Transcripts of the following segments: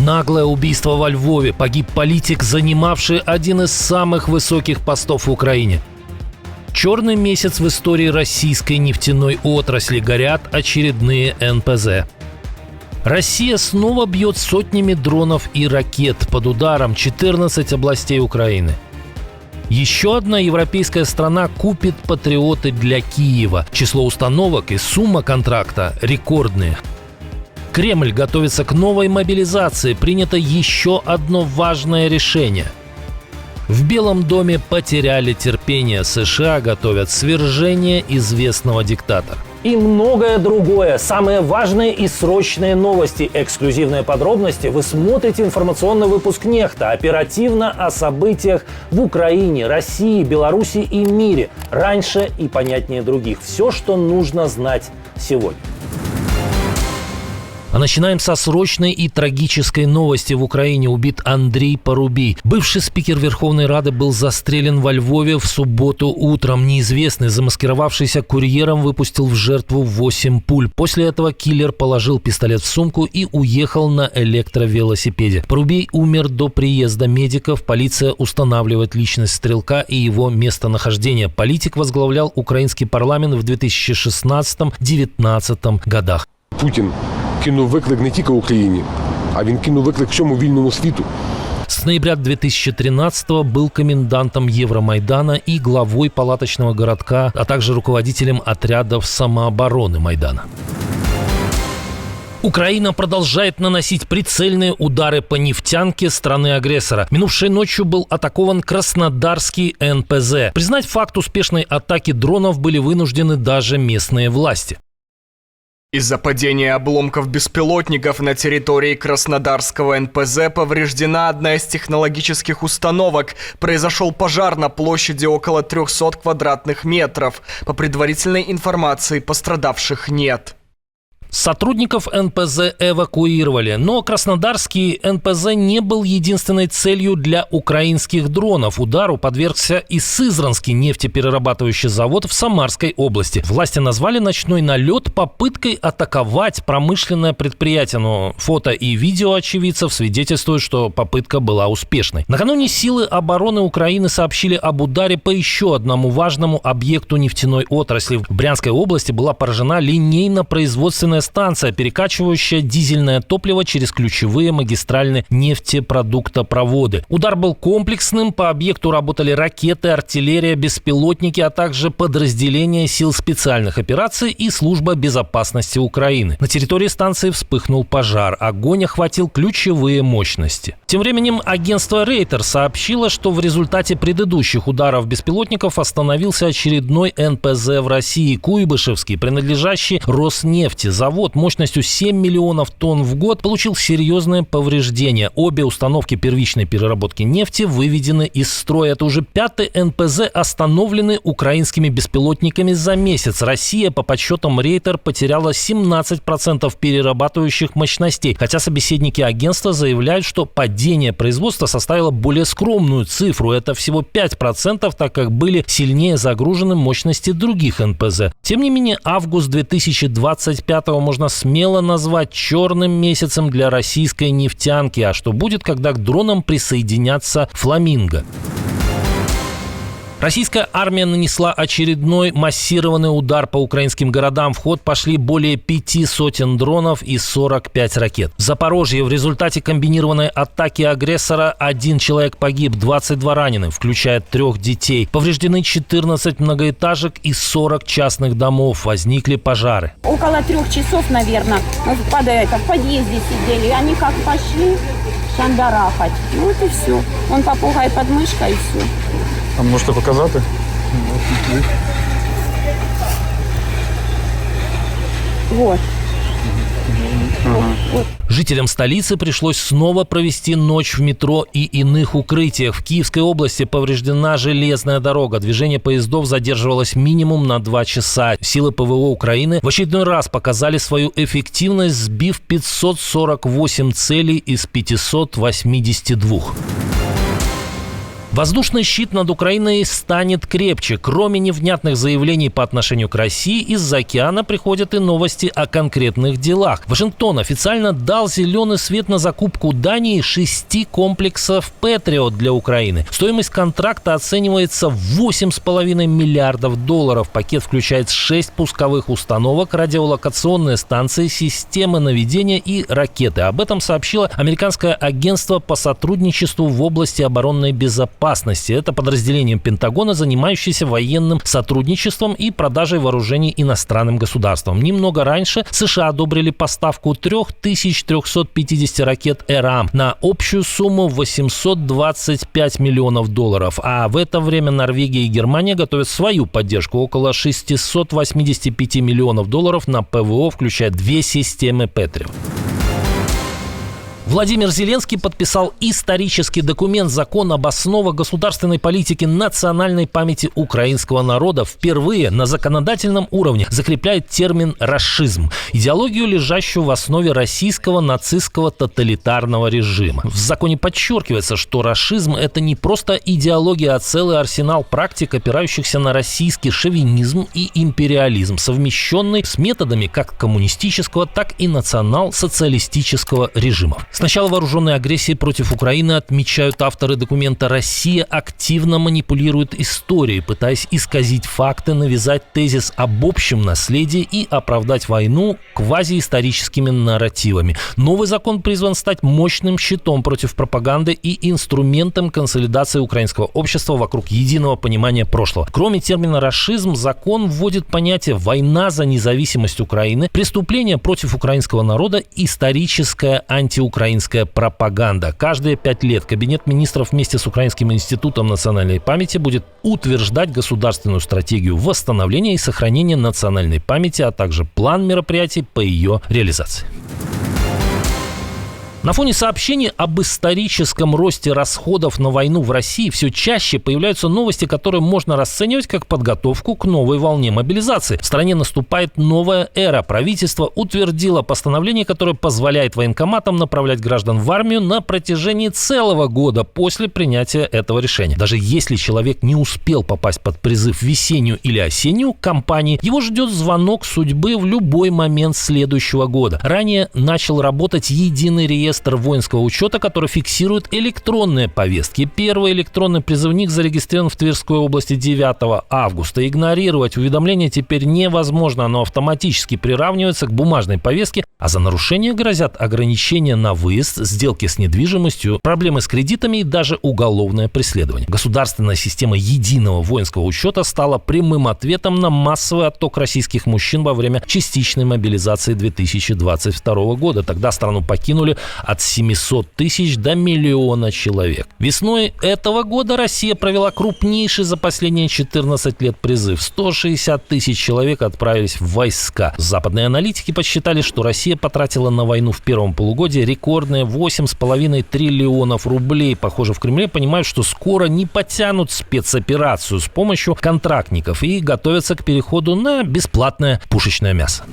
Наглое убийство во Львове. Погиб политик, занимавший один из самых высоких постов в Украине. Черный месяц в истории российской нефтяной отрасли. Горят очередные НПЗ. Россия снова бьет сотнями дронов и ракет. Под ударом 14 областей Украины. Еще одна европейская страна купит патриоты для Киева. Число установок и сумма контракта рекордные. Кремль готовится к новой мобилизации. Принято еще одно важное решение. В Белом доме потеряли терпение. США готовят свержение известного диктатора. И многое другое. Самые важные и срочные новости. Эксклюзивные подробности. Вы смотрите информационный выпуск «Нехта». Оперативно о событиях в Украине, России, Беларуси и мире. Раньше и понятнее других. Все, что нужно знать сегодня. А начинаем со срочной и трагической новости. В Украине убит Андрей Парубий. Бывший спикер Верховной Рады был застрелен во Львове в субботу утром. Неизвестный, замаскировавшийся курьером, выпустил в жертву 8 пуль. После этого киллер положил пистолет в сумку и уехал на электровелосипеде. Парубий умер до приезда медиков. Полиция устанавливает личность стрелка и его местонахождение. Политик возглавлял украинский парламент в 2016-2019 годах. Путін кинув виклик не тільки Україні, а він кинув виклик всьому вільному світу. С ноября 2013-го был комендантом Евромайдана и главой палаточного городка, а также руководителем отрядов самообороны Майдана. Украина продолжает наносить прицельные удары по нефтянке страны-агрессора. Минувшей ночью был атакован Краснодарский НПЗ. Признать факт успешной атаки дронов были вынуждены даже местные власти. Из-за падения обломков беспилотников на территории Краснодарского НПЗ повреждена одна из технологических установок. Произошел пожар на площади около 300 квадратных метров. По предварительной информации, пострадавших нет. Сотрудников НПЗ эвакуировали, но Краснодарский НПЗ не был единственной целью для украинских дронов. Удару подвергся и Сызранский нефтеперерабатывающий завод в Самарской области. Власти назвали ночной налет попыткой атаковать промышленное предприятие, но фото и видео очевидцев свидетельствуют, что попытка была успешной. Накануне силы обороны Украины сообщили об ударе по еще одному важному объекту нефтяной отрасли. В Брянской области была поражена линейно-производственная станция, перекачивающая дизельное топливо через ключевые магистральные нефтепродуктопроводы. Удар был комплексным, по объекту работали ракеты, артиллерия, беспилотники, а также подразделения сил специальных операций и служба безопасности Украины. На территории станции вспыхнул пожар, огонь охватил ключевые мощности. Тем временем агентство Рейтер сообщило, что в результате предыдущих ударов беспилотников остановился очередной НПЗ в России, Куйбышевский, принадлежащий Роснефти. Завод мощностью 7 миллионов тонн в год получил серьезное повреждение. Обе установки первичной переработки нефти выведены из строя. Это уже 5-й НПЗ, остановленный украинскими беспилотниками за месяц. Россия, по подсчетам Рейтер, потеряла 17% перерабатывающих мощностей. Хотя собеседники агентства заявляют, что падение производства составило более скромную цифру. Это всего 5%, так как были сильнее загружены мощности других НПЗ. Тем не менее, август 2025 можно смело назвать черным месяцем для российской нефтянки. А что будет, когда к дронам присоединятся «Фламинго»? Российская армия нанесла очередной массированный удар по украинским городам. В ход пошли более 500 дронов и 45 ракет. В Запорожье в результате комбинированной атаки агрессора 1 человек погиб, 22 ранены, включая 3 детей. Повреждены 14 многоэтажек и 40 частных домов. Возникли пожары. Около 3 часов, наверное, мы в подъезде сидели. Они как пошли шандарахать. Вот и все. Он попугай под мышкой и все. А можете показати? Вот. Жителям столицы пришлось снова провести ночь в метро и иных укрытиях. В Киевской области повреждена железная дорога. Движение поездов задерживалось минимум на 2 часа. Силы ПВО Украины в очередной раз показали свою эффективность, сбив 548 целей из 582. Воздушный щит над Украиной станет крепче. Кроме невнятных заявлений по отношению к России, из-за океана приходят и новости о конкретных делах. Вашингтон официально дал зеленый свет на закупку Дании 6 комплексов Patriot для Украины. Стоимость контракта оценивается в $8,5 миллиардов. Пакет включает 6 пусковых установок, радиолокационные станции, системы наведения и ракеты. Об этом сообщило американское агентство по сотрудничеству в области оборонной безопасности. Это подразделение Пентагона, занимающееся военным сотрудничеством и продажей вооружений иностранным государствам. Немного раньше США одобрили поставку 3350 ракет ЭРАМ на общую сумму $825 миллионов. А в это время Норвегия и Германия готовят свою поддержку. Около $685 миллионов на ПВО, включая 2 системы Patriot. Владимир Зеленский подписал исторический документ «Закон об основах государственной политики национальной памяти украинского народа». Впервые на законодательном уровне закрепляет термин «рашизм» – идеологию, лежащую в основе российского нацистского тоталитарного режима. В законе подчеркивается, что рашизм – это не просто идеология, а целый арсенал практик, опирающихся на российский шовинизм и империализм, совмещенный с методами как коммунистического, так и национал-социалистического режимов. С начала вооруженной агрессии против Украины, отмечают авторы документа, Россия активно манипулирует историей, пытаясь исказить факты, навязать тезис об общем наследии и оправдать войну квазиисторическими нарративами. Новый закон призван стать мощным щитом против пропаганды и инструментом консолидации украинского общества вокруг единого понимания прошлого. Кроме термина «рашизм», закон вводит понятие «война за независимость Украины», «преступление против украинского народа», «историческая антиукраинская пропаганда». Каждые 5 лет Кабинет министров вместе с Украинским институтом национальной памяти будет утверждать государственную стратегию восстановления и сохранения национальной памяти, а также план мероприятий по ее реализации. На фоне сообщений об историческом росте расходов на войну в России все чаще появляются новости, которые можно расценивать как подготовку к новой волне мобилизации. В стране наступает новая эра. Правительство утвердило постановление, которое позволяет военкоматам направлять граждан в армию на протяжении целого года после принятия этого решения. Даже если человек не успел попасть под призыв в весеннюю или осеннюю кампании, его ждет звонок судьбы в любой момент следующего года. Ранее начал работать единый реестр воинского учета, который фиксирует электронные повестки. Первый электронный призывник зарегистрирован в Тверской области 9 августа. Игнорировать уведомления теперь невозможно. Оно автоматически приравнивается к бумажной повестке, а за нарушение грозят ограничения на выезд, сделки с недвижимостью, проблемы с кредитами и даже уголовное преследование. Государственная система единого воинского учета стала прямым ответом на массовый отток российских мужчин во время частичной мобилизации 2022 года. Тогда страну покинули от 700 тысяч до 1 миллиона человек. Весной этого года Россия провела крупнейший за последние 14 лет призыв. 160 тысяч человек отправились в войска. Западные аналитики подсчитали, что Россия потратила на войну в первом полугодии рекордные 8,5 триллионов рублей. Похоже, в Кремле понимают, что скоро не потянут спецоперацию с помощью контрактников и готовятся к переходу на бесплатное пушечное мясо.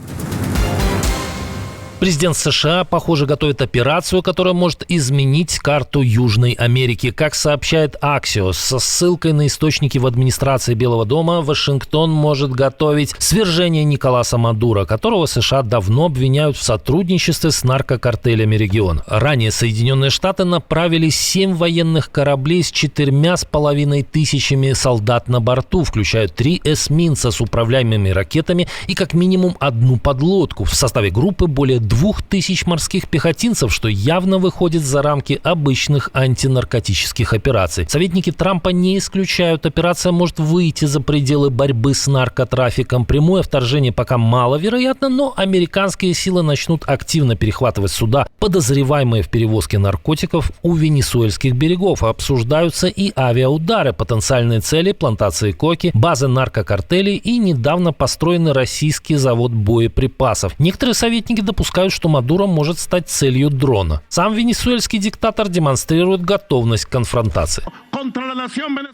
Президент США, похоже, готовит операцию, которая может изменить карту Южной Америки. Как сообщает Axios, со ссылкой на источники в администрации Белого дома, Вашингтон может готовить свержение Николаса Мадуро, которого США давно обвиняют в сотрудничестве с наркокартелями региона. Ранее Соединенные Штаты направили 7 военных кораблей с 4,5 тысячами солдат на борту, включая 3 эсминца с управляемыми ракетами и как минимум 1 подлодку. В составе группы более 2000 морских пехотинцев, что явно выходит за рамки обычных антинаркотических операций. Советники Трампа не исключают, операция может выйти за пределы борьбы с наркотрафиком. Прямое вторжение пока маловероятно, но американские силы начнут активно перехватывать суда, подозреваемые в перевозке наркотиков у венесуэльских берегов. Обсуждаются и авиаудары, потенциальные цели, плантации коки, базы наркокартелей и недавно построенный российский завод боеприпасов. Некоторые советники допускают, что Мадуро может стать целью дрона. Сам венесуэльский диктатор демонстрирует готовность к конфронтации.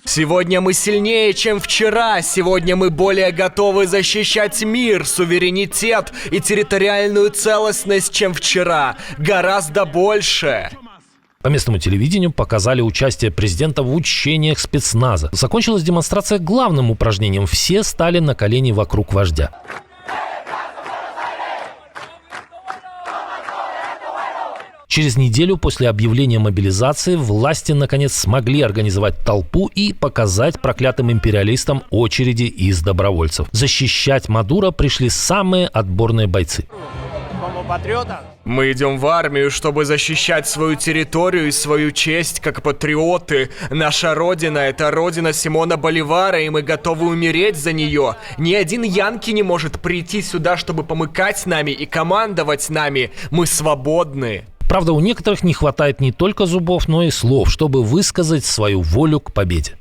Сегодня мы сильнее, чем вчера. Сегодня мы более готовы защищать мир, суверенитет и территориальную целостность, чем вчера. Гораздо больше. По местному телевидению показали участие президента в учениях спецназа. Закончилась демонстрация главным упражнением. Все стали на колени вокруг вождя. Через неделю после объявления мобилизации власти наконец смогли организовать толпу и показать проклятым империалистам очереди из добровольцев. Защищать Мадуро пришли самые отборные бойцы. Мы идем в армию, чтобы защищать свою территорию и свою честь как патриоты. Наша родина – это родина Симона Боливара, и мы готовы умереть за нее. Ни один янки не может прийти сюда, чтобы помыкать нами и командовать нами. Мы свободны. Правда, у некоторых не хватает не только зубов, но и слов, чтобы высказать свою волю к победе.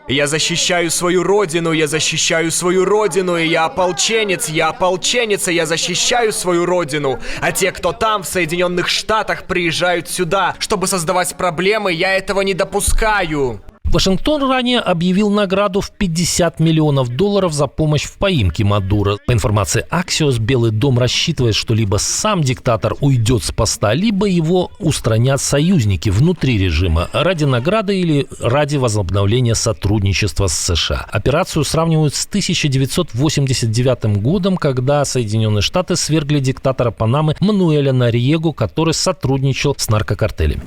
Я защищаю свою родину, я защищаю свою родину, и я ополченец, и я защищаю свою родину. А те, кто там, в Соединенных Штатах, приезжают сюда, чтобы создавать проблемы, я этого не допускаю. Вашингтон ранее объявил награду в $50 миллионов за помощь в поимке Мадуро. По информации Axios, Белый дом рассчитывает, что либо сам диктатор уйдет с поста, либо его устранят союзники внутри режима ради награды или ради возобновления сотрудничества с США. Операцию сравнивают с 1989 годом, когда Соединенные Штаты свергли диктатора Панамы Мануэля Нориегу, который сотрудничал с наркокартелями.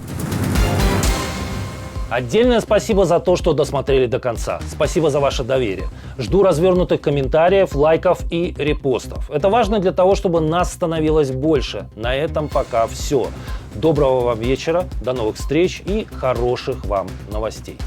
Отдельное спасибо за то, что досмотрели до конца. Спасибо за ваше доверие. Жду развернутых комментариев, лайков и репостов. Это важно для того, чтобы нас становилось больше. На этом пока все. Доброго вам вечера, до новых встреч и хороших вам новостей.